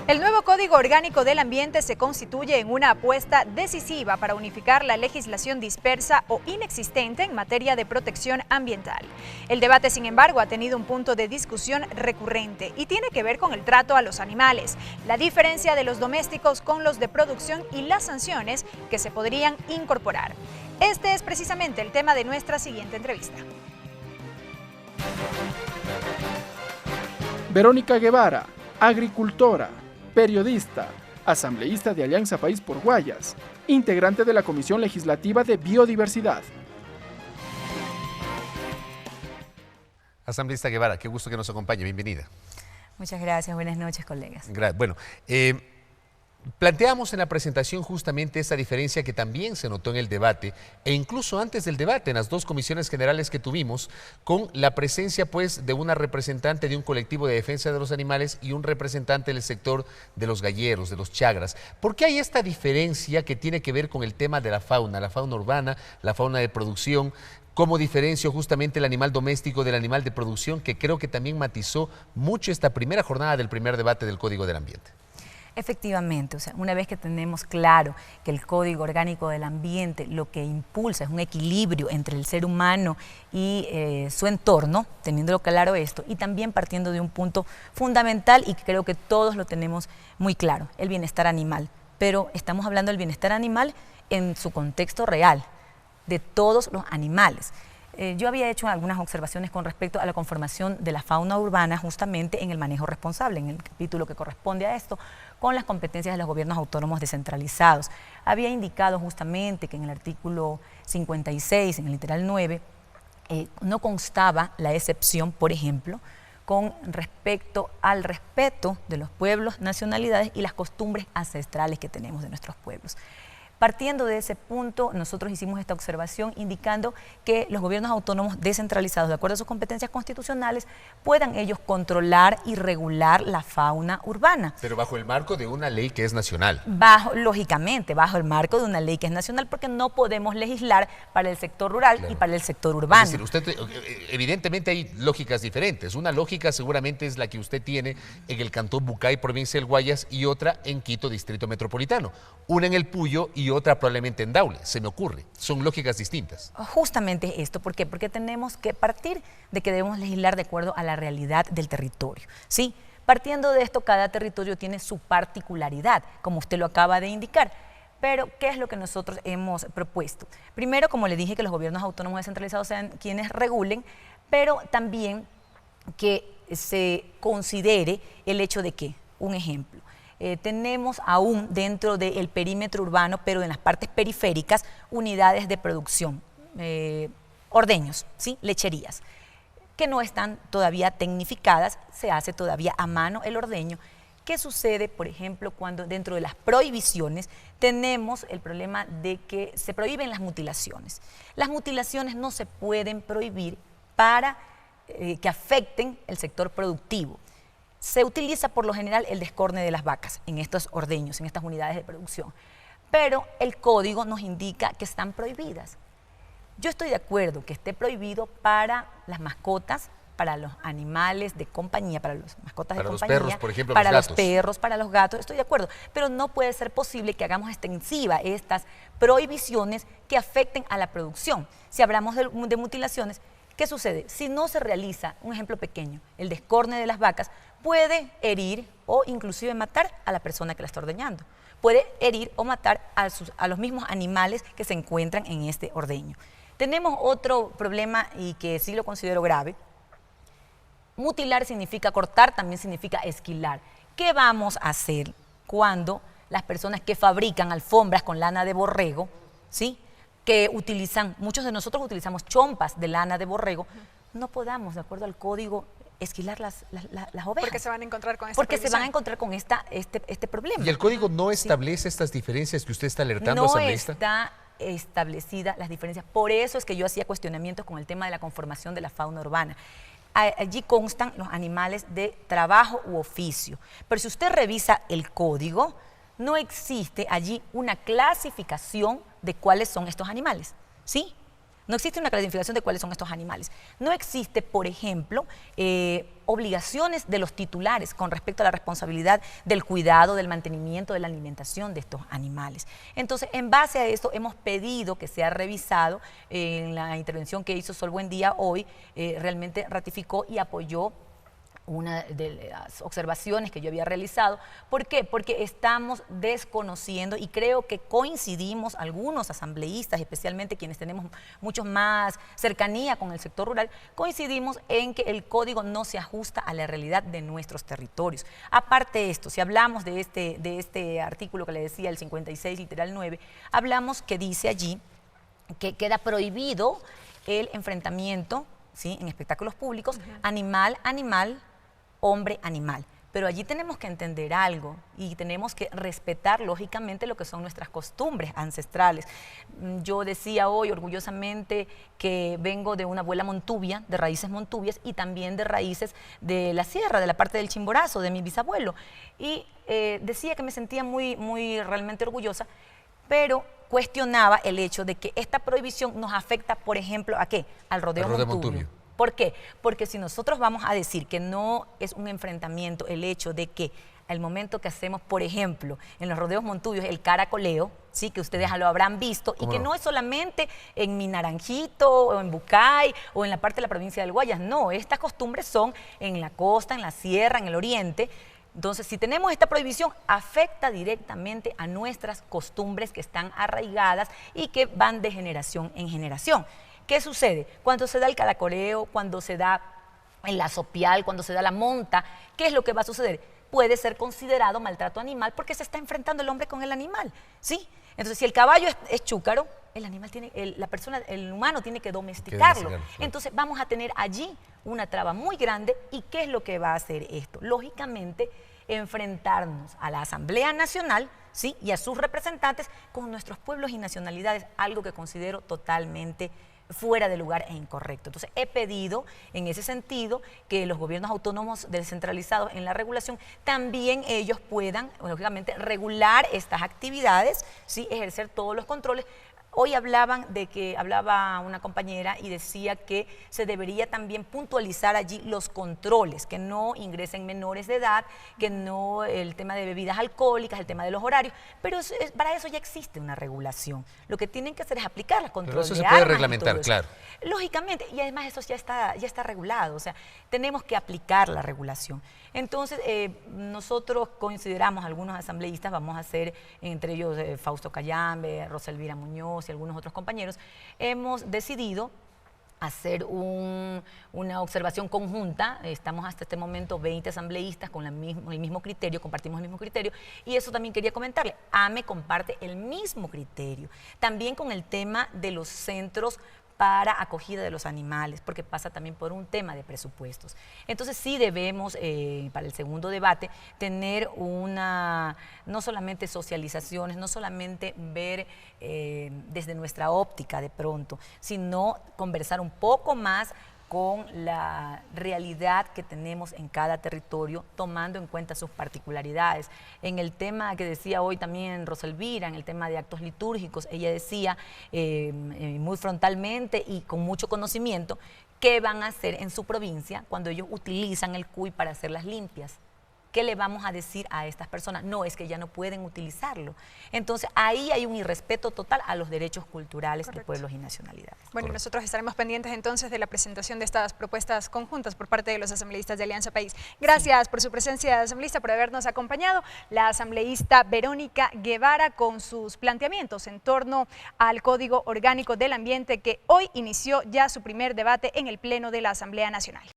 El nuevo Código Orgánico del Ambiente se constituye en una apuesta decisiva para unificar la legislación dispersa o inexistente en materia de protección ambiental. El debate, sin embargo, ha tenido un punto de discusión recurrente y tiene que ver con el trato a los animales, la diferencia de los domésticos con los de producción y las sanciones que se podrían incorporar. Este es precisamente el tema de nuestra siguiente entrevista. Verónica Guevara, agricultora, periodista, asambleísta de Alianza País por Guayas, integrante de la Comisión Legislativa de Biodiversidad. Asambleísta Guevara, qué gusto que nos acompañe, bienvenida. Muchas gracias, buenas noches, colegas. Bueno, planteamos en la presentación justamente esa diferencia que también se notó en el debate e incluso antes del debate en las dos comisiones generales que tuvimos, con la presencia pues de una representante de un colectivo de defensa de los animales y un representante del sector de los galleros, de los chagras. ¿Por qué hay esta diferencia que tiene que ver con el tema de la fauna urbana, la fauna de producción? ¿Cómo diferencio justamente el animal doméstico del animal de producción, que creo que también matizó mucho esta primera jornada del primer debate del Código del Ambiente? Efectivamente, o sea, una vez que tenemos claro que el Código Orgánico del Ambiente lo que impulsa es un equilibrio entre el ser humano y su entorno, teniéndolo claro esto, y también partiendo de un punto fundamental y que creo que todos lo tenemos muy claro, el bienestar animal. Pero estamos hablando del bienestar animal en su contexto real, de todos los animales. Yo había hecho algunas observaciones con respecto a la conformación de la fauna urbana justamente en el manejo responsable, en el capítulo que corresponde a esto, con las competencias de los gobiernos autónomos descentralizados. Había indicado justamente que en el artículo 56, en el literal 9, no constaba la excepción, por ejemplo, con respecto al respeto de los pueblos, nacionalidades y las costumbres ancestrales que tenemos de nuestros pueblos. Partiendo de ese punto, nosotros hicimos esta observación indicando que los gobiernos autónomos descentralizados, de acuerdo a sus competencias constitucionales, puedan ellos controlar y regular la fauna urbana. Pero bajo el marco de una ley que es nacional. Lógicamente, bajo el marco de una ley que es nacional, porque no podemos legislar para el sector rural y para el sector urbano. Es decir, usted, evidentemente hay lógicas diferentes. Una lógica seguramente es la que usted tiene en el Cantón Bucay, provincia del Guayas, y otra en Quito, Distrito Metropolitano. Una en el Puyo y otra probablemente en Daule, se me ocurre. Son lógicas distintas. Justamente esto, ¿por qué? Porque tenemos que partir de que debemos legislar de acuerdo a la realidad del territorio, ¿sí? Partiendo de esto, cada territorio tiene su particularidad, como usted lo acaba de indicar. Pero, ¿qué es lo que nosotros hemos propuesto? Primero, como le dije, que los gobiernos autónomos descentralizados sean quienes regulen, pero también que se considere el hecho de que, un ejemplo, tenemos aún dentro del perímetro urbano, pero en las partes periféricas, unidades de producción, ordeños, ¿sí? Lecherías, que no están todavía tecnificadas, se hace todavía a mano el ordeño. ¿Qué sucede, por ejemplo, cuando dentro de las prohibiciones tenemos el problema de que se prohíben las mutilaciones? Las mutilaciones no se pueden prohibir para que afecten el sector productivo. Se utiliza por lo general el descorne de las vacas en estos ordeños, en estas unidades de producción, pero el código nos indica que están prohibidas. Yo estoy de acuerdo que esté prohibido para las mascotas, para los animales de compañía, para las mascotas de compañía, para los perros, por ejemplo, para los los perros, para los gatos, estoy de acuerdo, pero no puede ser posible que hagamos extensiva estas prohibiciones que afecten a la producción. Si hablamos de mutilaciones, ¿qué sucede? Si no se realiza, un ejemplo pequeño, el descorne de las vacas, puede herir o inclusive matar a la persona que la está ordeñando. Puede herir o matar a los mismos animales que se encuentran en este ordeño. Tenemos otro problema y que sí lo considero grave. Mutilar significa cortar, también significa esquilar. ¿Qué vamos a hacer cuando las personas que fabrican alfombras con lana de borrego, ¿sí?, que utilizan, muchos de nosotros utilizamos chompas de lana de borrego, no podamos, de acuerdo al código, esquilar las ovejas? Porque se van a encontrar con Porque se van a encontrar con este problema. ¿Y el código no establece estas diferencias que usted está alertando, asambleísta? No está establecida las diferencias. Por eso es que yo hacía cuestionamientos con el tema de la conformación de la fauna urbana. Allí constan los animales de trabajo u oficio. Pero si usted revisa el código, no existe allí una clasificación de cuáles son estos animales, ¿sí? No existe una clasificación de cuáles son estos animales. No existe, por ejemplo, obligaciones de los titulares con respecto a la responsabilidad del cuidado, del mantenimiento, de la alimentación de estos animales. Entonces, en base a esto, hemos pedido que sea revisado. En la intervención que hizo Sol Buendía hoy, realmente ratificó y apoyó una de las observaciones que yo había realizado. ¿Por qué? Porque estamos desconociendo, y creo que coincidimos algunos asambleístas, especialmente quienes tenemos mucho más cercanía con el sector rural, coincidimos en que el código no se ajusta a la realidad de nuestros territorios. Aparte de esto, si hablamos de este artículo que le decía, el 56, literal 9, hablamos que dice allí que queda prohibido el enfrentamiento, ¿sí?, en espectáculos públicos, animal-animal, hombre-animal. Pero allí tenemos que entender algo y tenemos que respetar lógicamente lo que son nuestras costumbres ancestrales. Yo decía hoy orgullosamente que vengo de una abuela montubia, de raíces montubias, y también de raíces de la sierra, de la parte del Chimborazo, de mi bisabuelo. Y decía que me sentía muy realmente orgullosa, pero cuestionaba el hecho de que esta prohibición nos afecta, por ejemplo, ¿a qué? Al rodeo montubio. ¿Por qué? Porque si nosotros vamos a decir que no es un enfrentamiento el hecho de que al momento que hacemos, por ejemplo, en los rodeos montubios, el caracoleo, sí, que ustedes lo habrán visto, y que no es solamente en mi Naranjito, o en Bucay, o en la parte de la provincia del Guayas, no, estas costumbres son en la costa, en la sierra, en el oriente. Entonces, si tenemos esta prohibición, afecta directamente a nuestras costumbres que están arraigadas y que van de generación en generación. ¿Qué sucede? Cuando se da el caracoleo, cuando se da el azopial, cuando se da la monta, ¿qué es lo que va a suceder? Puede ser considerado maltrato animal porque se está enfrentando el hombre con el animal, ¿sí? Entonces, si el caballo es chúcaro, el animal tiene, el humano tiene que domesticarlo. Entonces, vamos a tener allí una traba muy grande. ¿Y qué es lo que va a hacer esto? Lógicamente, enfrentarnos a la Asamblea Nacional, ¿sí?, y a sus representantes con nuestros pueblos y nacionalidades, algo que considero totalmente fuera de lugar e incorrecto. Entonces, he pedido en ese sentido que los gobiernos autónomos descentralizados en la regulación también ellos puedan, lógicamente, regular estas actividades, ¿sí?, ejercer todos los controles. Hoy hablaba una compañera y decía que se debería también puntualizar allí los controles, que no ingresen menores de edad, que no el tema de bebidas alcohólicas, el tema de los horarios, pero para eso ya existe una regulación. Lo que tienen que hacer es aplicar la control de armas. Pero eso se puede reglamentar, claro. Lógicamente, y además eso ya está regulado, o sea, tenemos que aplicar la regulación. Entonces, nosotros consideramos, algunos asambleístas, vamos a hacer, entre ellos Fausto Cayambe, Rosa Elvira Muñoz y algunos otros compañeros, hemos decidido hacer una observación conjunta. Estamos hasta este momento 20 asambleístas con el mismo criterio, compartimos el mismo criterio, y eso también quería comentarle. AME comparte el mismo criterio, también con el tema de los centros para acogida de los animales, porque pasa también por un tema de presupuestos. Entonces sí debemos, para el segundo debate, tener no solamente socializaciones, no solamente ver desde nuestra óptica de pronto, sino conversar un poco más con la realidad que tenemos en cada territorio, tomando en cuenta sus particularidades. En el tema que decía hoy también Rosa Elvira, en el tema de actos litúrgicos, ella decía muy frontalmente y con mucho conocimiento qué van a hacer en su provincia cuando ellos utilizan el cuy para hacer las limpias. ¿Qué le vamos a decir a estas personas? No, es que ya no pueden utilizarlo. Entonces, ahí hay un irrespeto total a los derechos culturales de pueblos y nacionalidades. Bueno, nosotros estaremos pendientes entonces de la presentación de estas propuestas conjuntas por parte de los asambleístas de Alianza País. Gracias por su presencia, asambleísta, por habernos acompañado. La asambleísta Verónica Guevara con sus planteamientos en torno al Código Orgánico del Ambiente que hoy inició ya su primer debate en el Pleno de la Asamblea Nacional.